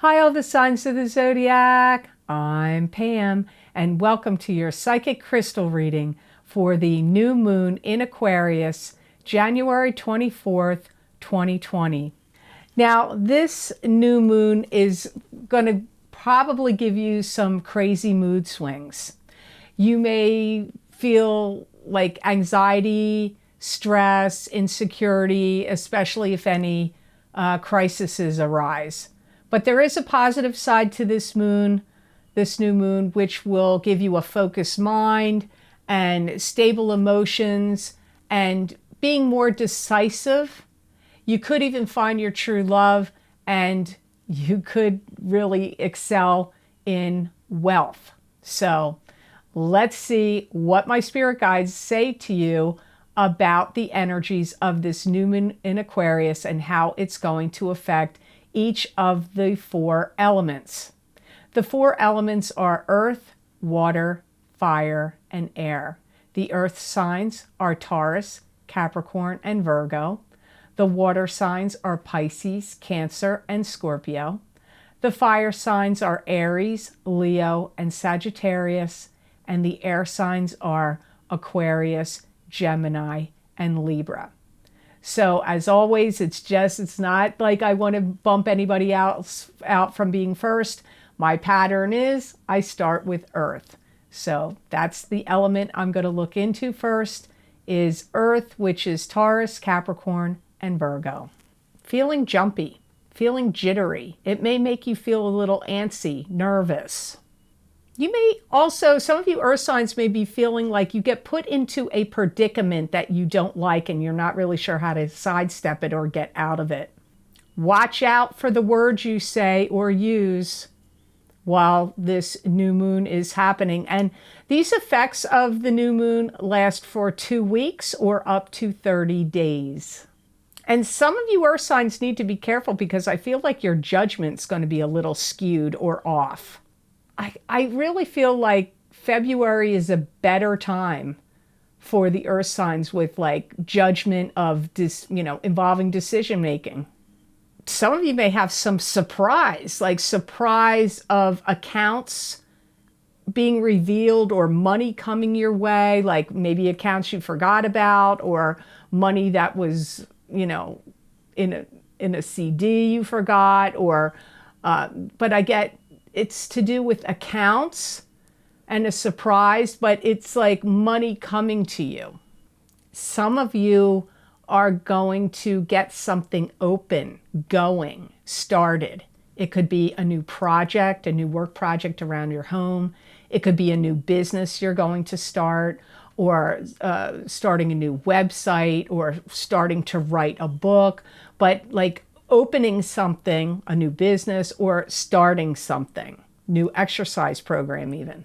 Hi, all the signs of the zodiac. I'm Pam, and welcome to your psychic crystal reading for the new moon in Aquarius, January 24th, 2020. Now, this new moon is going to probably give you some crazy mood swings. You may feel like anxiety, stress, insecurity, especially if any crises arise. But there is a positive side to this new moon, which will give you a focused mind and stable emotions and being more decisive. You could even find your true love, and you could really excel in wealth. So let's see what my spirit guides say to you about the energies of this new moon in Aquarius and how it's going to affect each of the four elements. The four elements are earth, water, fire, and air. The earth signs are Taurus, Capricorn, and Virgo. The water signs are Pisces, Cancer, and Scorpio. The fire signs are Aries, Leo, and Sagittarius. And the air signs are Aquarius, Gemini, and Libra. So as always, it's not like I want to bump anybody else out from being first. My pattern is I start with earth. So that's the element I'm going to look into first is earth, which is Taurus, Capricorn, and Virgo. Feeling jumpy, feeling jittery. It may make you feel a little antsy, nervous. You may also, some of you earth signs may be feeling like you get put into a predicament that you don't like and you're not really sure how to sidestep it or get out of it. Watch out for the words you say or use while this new moon is happening. And these effects of the new moon last for 2 weeks or up to 30 days. And some of you earth signs need to be careful because I feel like your judgment's going to be a little skewed or off. I really feel like February is a better time for the earth signs with like judgment of involving decision making. Some of you may have some surprise of accounts being revealed or money coming your way, like maybe accounts you forgot about or money that was, in a CD you forgot but I get it's to do with accounts and a surprise, but it's like money coming to you. Some of you are going to get something open, going, started. It could be a new project, a new work project around your home. It could be a new business you're going to start, or starting a new website, or starting to write a book, but like opening something, a new business, or starting something, new exercise program even.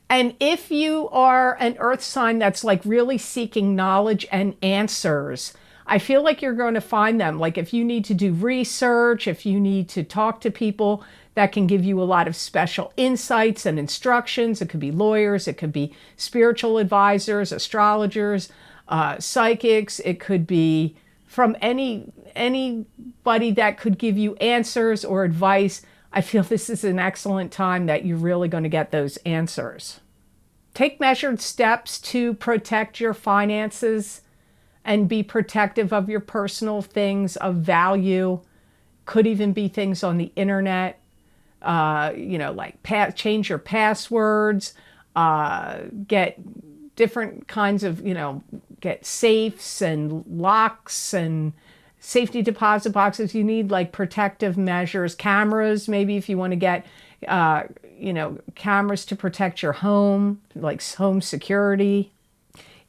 And if you are an earth sign that's like really seeking knowledge and answers, I feel like you're going to find them. Like if you need to do research, if you need to talk to people that can give you a lot of special insights and instructions, it could be lawyers, it could be spiritual advisors, astrologers, psychics, it could be from anybody that could give you answers or advice. I feel this is an excellent time that you're really going to get those answers. Take measured steps to protect your finances and be protective of your personal things of value. Could even be things on the internet, change your passwords, get different kinds of, get safes and locks and safety deposit boxes. You need like protective measures, cameras, maybe if you want to get, cameras to protect your home, like home security.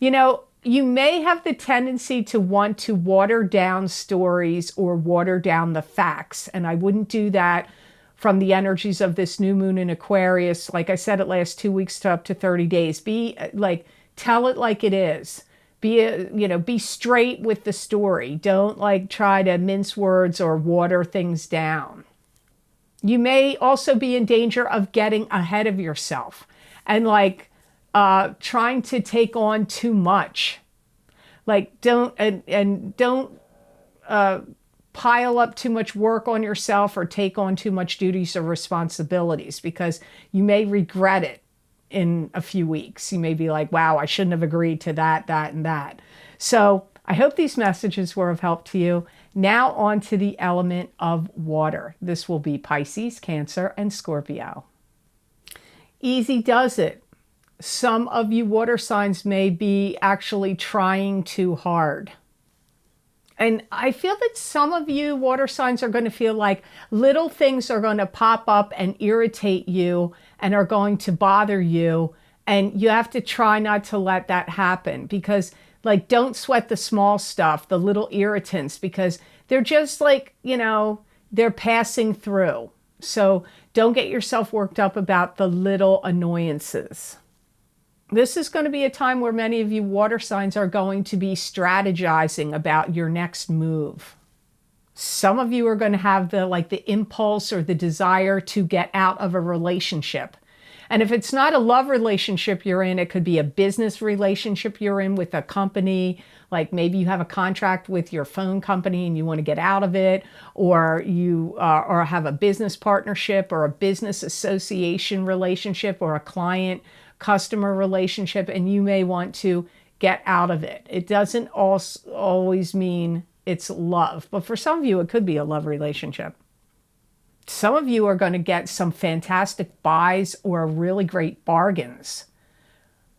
You may have the tendency to want to water down stories or water down the facts. And I wouldn't do that from the energies of this new moon in Aquarius. Like I said, it lasts 2 weeks to up to 30 days. Tell it like it is. Be straight with the story. Don't try to mince words or water things down. You may also be in danger of getting ahead of yourself and trying to take on too much. Don't pile up too much work on yourself or take on too much duties or responsibilities, because you may regret it in a few weeks. You may be like, wow, I shouldn't have agreed to that, that, and that. So I hope these messages were of help to you. Now on to the element of water. This will be Pisces, Cancer, and Scorpio. Easy does it. Some of you water signs may be actually trying too hard. And I feel that some of you water signs are going to feel like little things are going to pop up and irritate you and are going to bother you. And you have to try not to let that happen, because like, don't sweat the small stuff, the little irritants, because they're just like, you know, they're passing through. So don't get yourself worked up about the little annoyances. This is going to be a time where many of you water signs are going to be strategizing about your next move. Some of you are going to have the impulse or the desire to get out of a relationship. And if it's not a love relationship you're in, it could be a business relationship you're in with a company. Like maybe you have a contract with your phone company and you want to get out of it, or you or have a business partnership or a business association relationship or a client-customer relationship, and you may want to get out of it. It doesn't always mean it's love, but for some of you, it could be a love relationship. Some of you are going to get some fantastic buys or really great bargains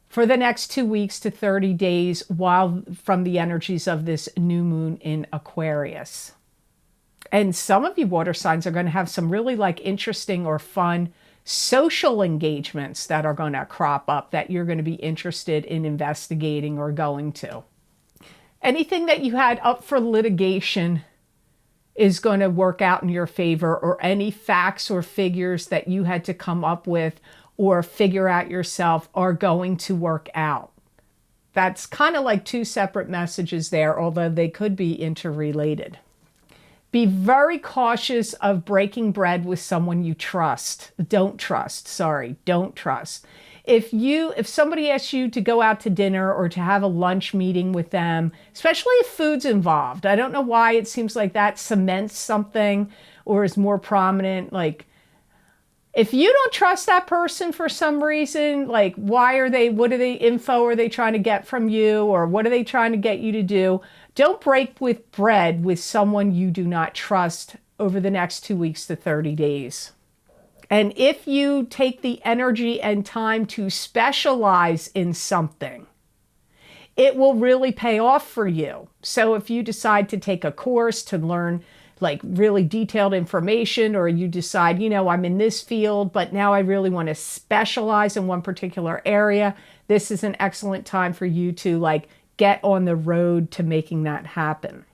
for the next 2 weeks to 30 days while from the energies of this new moon in Aquarius. And some of you water signs are going to have some really interesting or fun social engagements that are going to crop up that you're going to be interested in investigating or going to. Anything that you had up for litigation is going to work out in your favor, or any facts or figures that you had to come up with or figure out yourself are going to work out. That's kind of like two separate messages there, although they could be interrelated. Be very cautious of breaking bread with someone you don't trust. If somebody asks you to go out to dinner or to have a lunch meeting with them, especially if food's involved, I don't know why it seems like that cements something or is more prominent. Like, if you don't trust that person for some reason, like what info are they trying to get from you, or what are they trying to get you to do? Don't break with bread with someone you do not trust over the next 2 weeks to 30 days. And if you take the energy and time to specialize in something, it will really pay off for you. So if you decide to take a course to learn really detailed information, or you decide, I'm in this field, but now I really want to specialize in one particular area, this is an excellent time for you to get on the road to making that happen.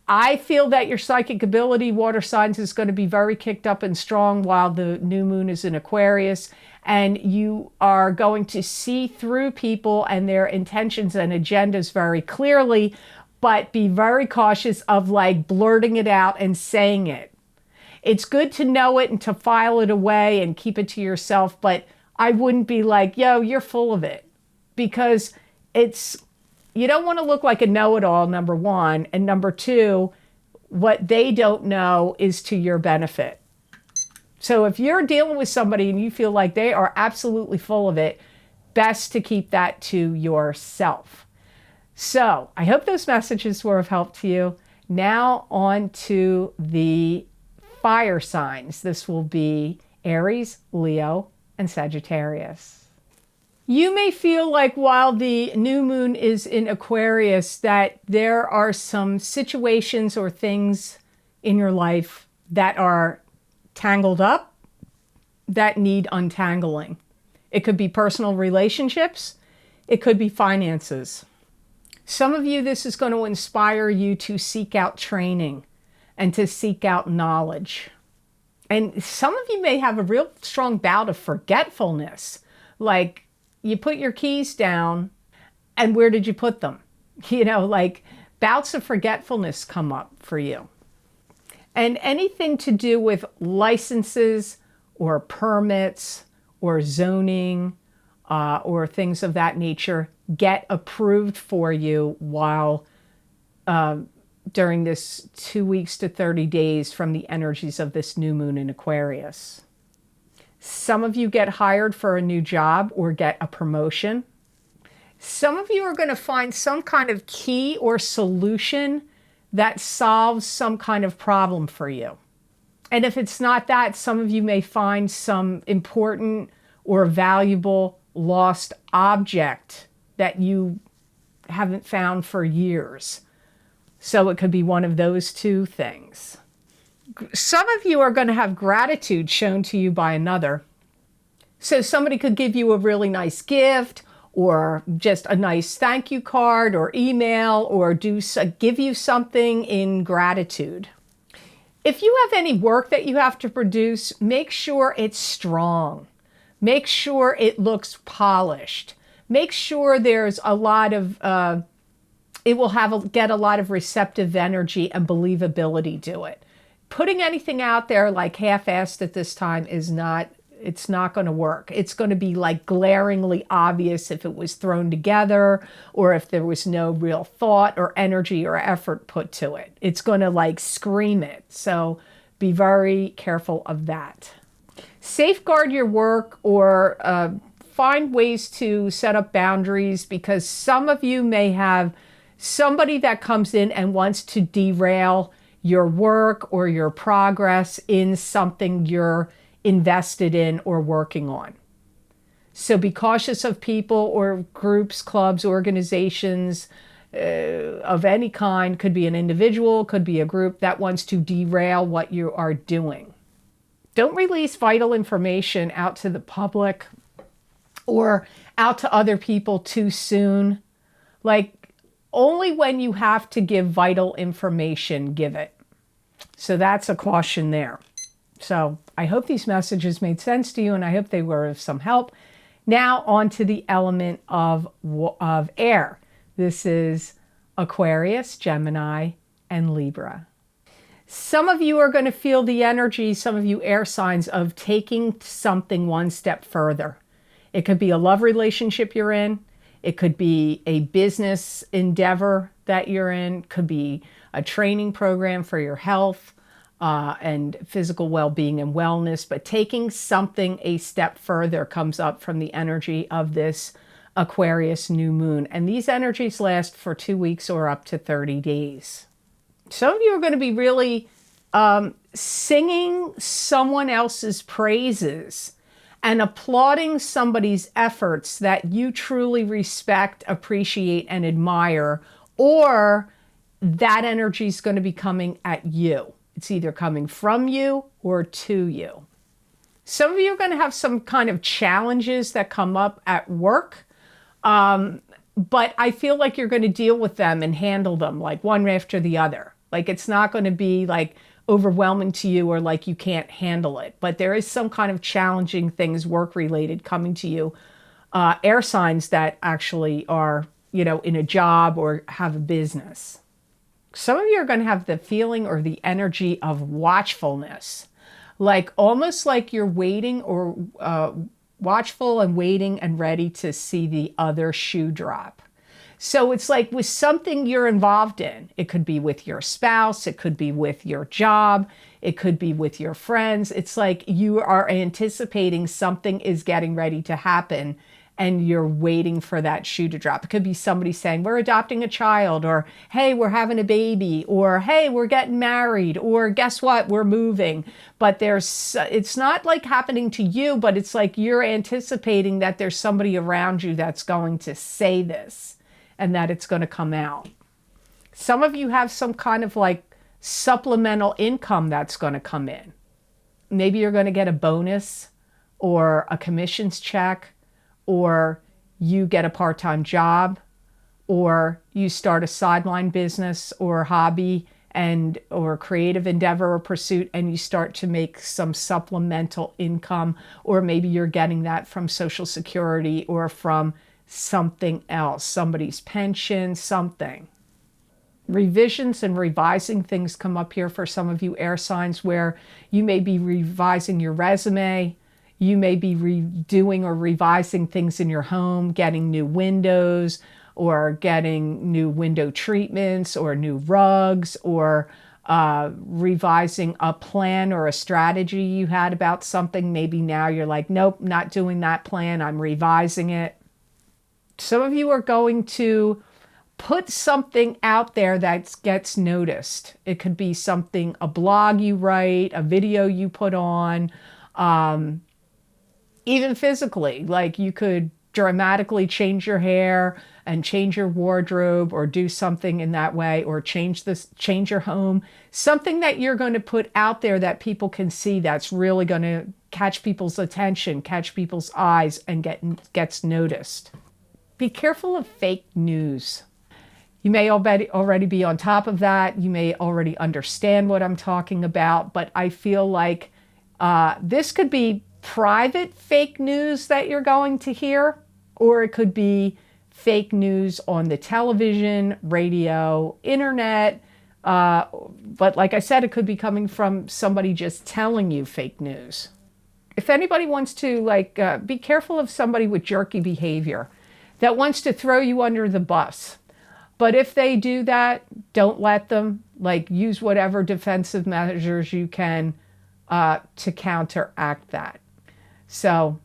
I feel that your psychic ability, water signs, is going to be very kicked up and strong while the new moon is in Aquarius, and you are going to see through people and their intentions and agendas very clearly, but be very cautious of blurting it out and saying it. It's good to know it and to file it away and keep it to yourself, but I wouldn't be like, yo, you're full of it, because you don't want to look like a know-it-all, number one. And number two, what they don't know is to your benefit. So if you're dealing with somebody and you feel like they are absolutely full of it, best to keep that to yourself. So I hope those messages were of help to you. Now on to the fire signs. This will be Aries, Leo, and Sagittarius. You may feel like while the new moon is in Aquarius that there are some situations or things in your life that are tangled up that need untangling. It could be personal relationships. It could be finances. Some of you, this is going to inspire you to seek out training and to seek out knowledge. And some of you may have a real strong bout of forgetfulness, like you put your keys down and where did you put them? Bouts of forgetfulness come up for you. And anything to do with licenses or permits or zoning or things of that nature get approved for you while during this 2 weeks to 30 days from the energies of this new moon in Aquarius. Some of you get hired for a new job or get a promotion. Some of you are going to find some kind of key or solution that solves some kind of problem for you. And if it's not that, some of you may find some important or valuable lost object that you haven't found for years. So it could be one of those two things. Some of you are going to have gratitude shown to you by another. So somebody could give you a really nice gift, or just a nice thank you card or email, or give you something in gratitude. If you have any work that you have to produce, make sure it's strong. Make sure it looks polished. Make sure there's a lot of, it will get a lot of receptive energy and believability to it. Putting anything out there like half-assed at this time is not, it's not going to work. It's going to be like glaringly obvious if it was thrown together or if there was no real thought or energy or effort put to it. It's going to like scream it. So be very careful of that. Safeguard your work, or find ways to set up boundaries, because some of you may have somebody that comes in and wants to derail your work or your progress in something you're invested in or working on. So be cautious of people or groups, clubs, organizations of any kind. Could be an individual, could be a group that wants to derail what you are doing. Don't release vital information out to the public or out to other people too soon. Like, only when you have to give vital information, give it. So that's a caution there. So I hope these messages made sense to you, and I hope they were of some help. Now on to the element of air. This is Aquarius, Gemini, and Libra. Some of you are going to feel the energy, some of you air signs, of taking something one step further. It could be a love relationship you're in. It could be a business endeavor that you're in. It could be a training program for your health and physical well-being and wellness. But taking something a step further comes up from the energy of this Aquarius new moon. And these energies last for 2 weeks or up to 30 days. Some of you are going to be really singing someone else's praises and applauding somebody's efforts that you truly respect, appreciate, and admire, or that energy is going to be coming at you. It's either coming from you or to you. Some of you are going to have some kind of challenges that come up at work, but I feel like you're going to deal with them and handle them like one after the other. Like, it's not going to be like overwhelming to you or like you can't handle it. But there is some kind of challenging things work-related coming to you. Air signs that actually are, you know, in a job or have a business. Some of you are going to have the feeling or the energy of watchfulness. Like almost like you're waiting or watchful and waiting and ready to see the other shoe drop. So it's like with something you're involved in. It could be with your spouse. It could be with your job. It could be with your friends. It's like you are anticipating something is getting ready to happen and you're waiting for that shoe to drop. It could be somebody saying, we're adopting a child, or hey, we're having a baby, or hey, we're getting married, or guess what, we're moving. But it's not like happening to you, but it's like you're anticipating that there's somebody around you that's going to say this, and that it's going to come out. Some of you have some kind of like supplemental income that's going to come in. Maybe you're going to get a bonus or a commissions check, or you get a part-time job, or you start a sideline business or hobby or creative endeavor or pursuit, and you start to make some supplemental income, or maybe you're getting that from Social Security or from something else, somebody's pension, something. Revisions and revising things come up here for some of you air signs, where you may be revising your resume, you may be redoing or revising things in your home, getting new windows, or getting new window treatments or new rugs, or revising a plan or a strategy you had about something. Maybe now you're like, nope, not doing that plan, I'm revising it. Some of you are going to put something out there that gets noticed. It could be something, a blog you write, a video you put on, even physically, like you could dramatically change your hair and change your wardrobe, or do something in that way, or change your home. Something that you're going to put out there that people can see, that's really going to catch people's attention, catch people's eyes, and gets noticed. Be careful of fake news. You may already be on top of that. You may already understand what I'm talking about, but I feel like this could be private fake news that you're going to hear, or it could be fake news on the television, radio, internet. But like I said, it could be coming from somebody just telling you fake news. If anybody wants to, be careful of somebody with jerky behavior that wants to throw you under the bus. But if they do that, don't let them. Use whatever defensive measures you can to counteract that. So,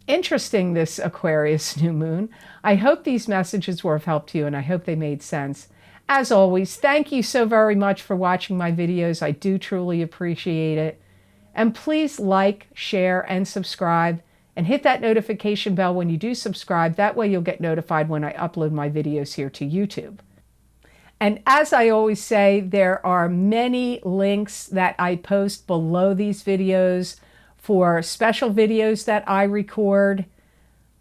interesting, this Aquarius new moon. I hope these messages were of help to you, and I hope they made sense. As always, thank you so very much for watching my videos. I do truly appreciate it. And please like, share, and subscribe, and hit that notification bell when you do subscribe. That way you'll get notified when I upload my videos here to YouTube. And as I always say, there are many links that I post below these videos for special videos that I record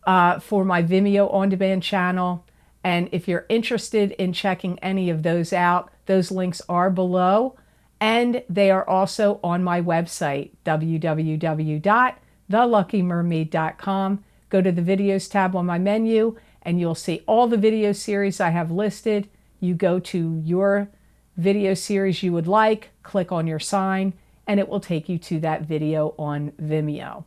for my Vimeo on-demand channel. And if you're interested in checking any of those out, those links are below. And they are also on my website, www.theluckymermaid.com. Go to the videos tab on my menu, and you'll see all the video series I have listed. You go to your video series you would like, click on your sign, and it will take you to that video on Vimeo.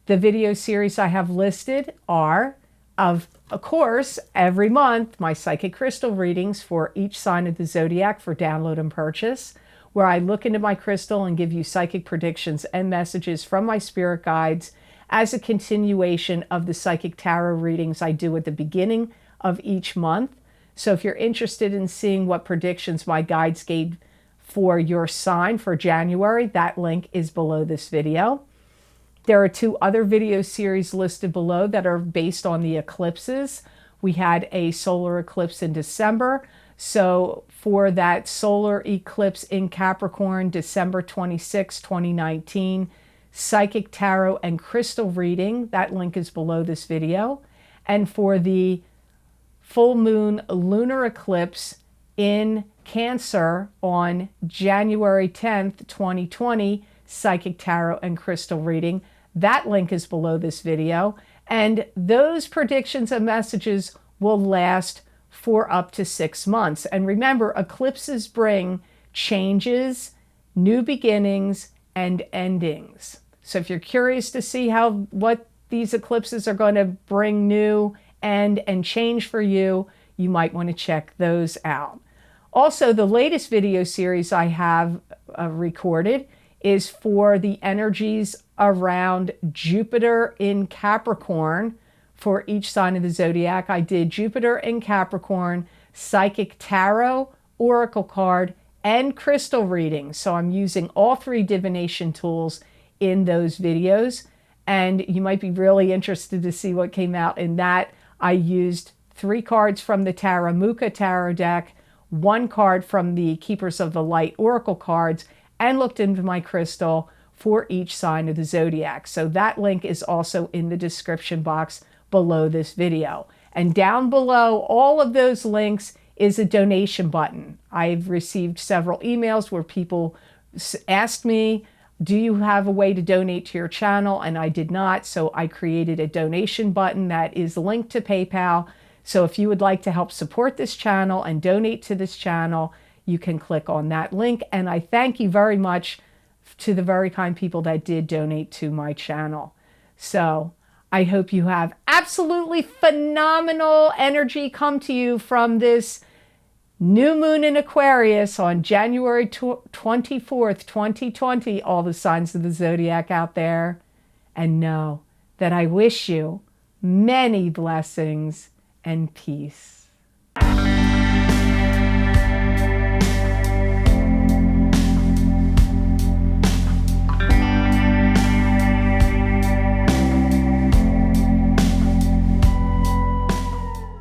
The video series I have listed are, of course, every month, my psychic crystal readings for each sign of the zodiac for download and purchase, where I look into my crystal and give you psychic predictions and messages from my spirit guides as a continuation of the psychic tarot readings I do at the beginning of each month. So if you're interested in seeing what predictions my guides gave for your sign for January, that link is below this video. There are 2 other video series listed below that are based on the eclipses. We had a solar eclipse in December. So for that solar eclipse in Capricorn, December 26, 2019, psychic tarot and crystal reading, that link is below this video. And for the full moon lunar eclipse in Cancer on January 10th, 2020, psychic tarot and crystal reading, that link is below this video. And those predictions and messages will last for up to 6 months. And remember, eclipses bring changes, new beginnings, and endings. So if you're curious to see what these eclipses are going to bring new, end, and change for you, you might want to check those out. Also, the latest video series I have recorded is for the energies around Jupiter in Capricorn for each sign of the zodiac. I did Jupiter in Capricorn, psychic tarot, oracle card, and crystal reading. So I'm using all 3 divination tools in those videos. And you might be really interested to see what came out in that. I used 3 cards from the Taramuka Tarot deck, 1 card from the Keepers of the Light Oracle cards, and looked into my crystal for each sign of the zodiac. So that link is also in the description box below this video. And down below all of those links is a donation button. I've received several emails where people asked me, do you have a way to donate to your channel? And I did not, so I created a donation button that is linked to PayPal. So if you would like to help support this channel and donate to this channel, you can click on that link. And I thank you very much to the very kind people that did donate to my channel. So I hope you have absolutely phenomenal energy come to you from this new moon in Aquarius on January 24th, 2020, all the signs of the zodiac out there. And know that I wish you many blessings and peace.